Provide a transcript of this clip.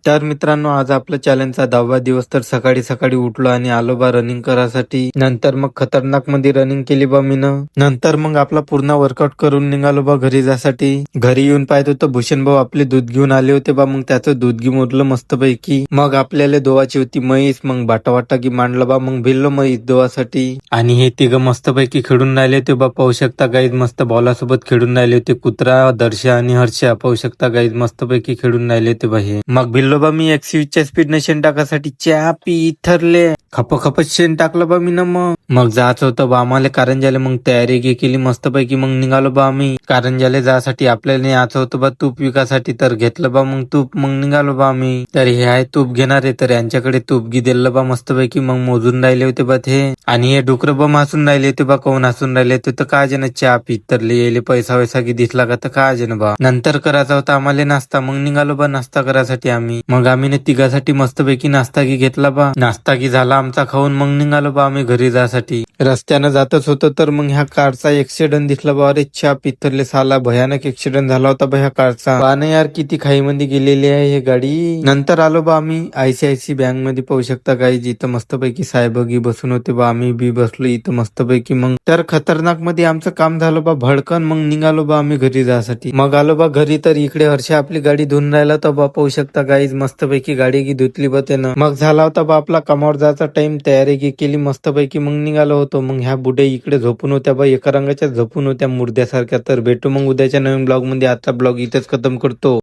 तर मित्रांनो, आज आपल्या चॅलेंजचा 10वा दिवस. तर सकाळी सकाळी उठलो आणि आलो बा रनिंग करायसाठी. नंतर मग खतरनाक मध्ये रनिंग केली बा मीनं. नंतर मग आपला पूर्ण वर्कआउट करून निघालो बा घरी जासाठी. घरी येऊन पाहत होतो भूषण भाऊ आपले दूध घेऊन आले होते बा. मग त्याचं दूध घेऊन उरलं मस्त पैकी. मग आपल्याला दोवाची होती म्हैस. मग बाटा की मांडलं बा. मग भिल्लो म्हैस दोवासाठी. आणि हे तिघं मस्त पैकी खेळून राहिले होते बा. पाहू शकता गाईज, मस्त बॉलासोबत खेळून राहिले होते. कुत्रा, दर्शा आणि हर्षा पाहू शकता गाईज, मस्त पैकी खेळून राहिले होते बा हे. मग भिल्लो बा मी 120च्या स्पीडने शेण टाकासाठी चहा पी थरले. खपखपच शेण टाकलं बा मी ना. मग जायचं होतं बा आम्हाला कारंजाले. मग तयारी केली मस्त पैकी. मग निघालो बा आम्ही कारंजाले जायसाठी. आपल्याला यायचं होतं बा तूप विकासाठी. तर घेतलं बा मग तूप. मग निघालो बा आम्ही. तर हे आहे तूप घेणारे. तर यांच्याकडे तूप घी दिलं बा मस्त पैकी. मग मोजून राहिले होते बा ते. आणि हे डुकर बा हसून राहिले होते बा. कोण हसून राहिले होते तर काय जण चहा पीत. तर येले पैसा वैसा की दिसला का तर काय जण बा. नंतर करायचा होता आम्हाला नाश्ता. मग निघालो बा नाश्ता करायसाठी आम्ही. मग आम्ही ना तिघासाठी मस्तपैकी नाश्ता की घेतला बा. नाश्ता की झाला आमचा खाऊन. मग निघालो बा आम्ही घरी जासाठी. रस्त्यानं जातच होतं तर मग ह्या कारचा ऍक्सिडेंट दिसला बा. अरे च्या पितरले साला, भयानक ऍक्सिडेंट झाला होता बा ह्या कारचा. पाहणं यार किती खाईमध्ये गेलेली आहे हे गाडी. नंतर आलो बा आम्ही ICICI बँक मध्ये. पाहू शकता काही जिथं मस्तपैकी साहेबगी बसून होते बा. आम्ही बी बसलो इथं मस्तपैकी. मग तर खतरनाक मध्ये आमचं काम झालं बा भडकन. मग निघालो बा आम्ही घरी जासाठी. मग आलो बा घरी. तर इकडे हर्षा आपली गाडी धुवून राहिला तर बा. पाहू शकता गाईज, मस्तपैकी गाडी की धुतली बा त्यानं. मग झाला होता बा आपला कामावर जायचा टाइम. तयारी की केली मस्तपैकी. मग निघालो होतो. मग ह्या बुढे इकडे झोपून होत्या बा. एका रंगाच्या झोपून होत्या मुर्द्यासारख्या. तर भेटू मग उद्याच्या नवीन ब्लॉग मध्ये. आता ब्लॉग इथेच खतम करतो.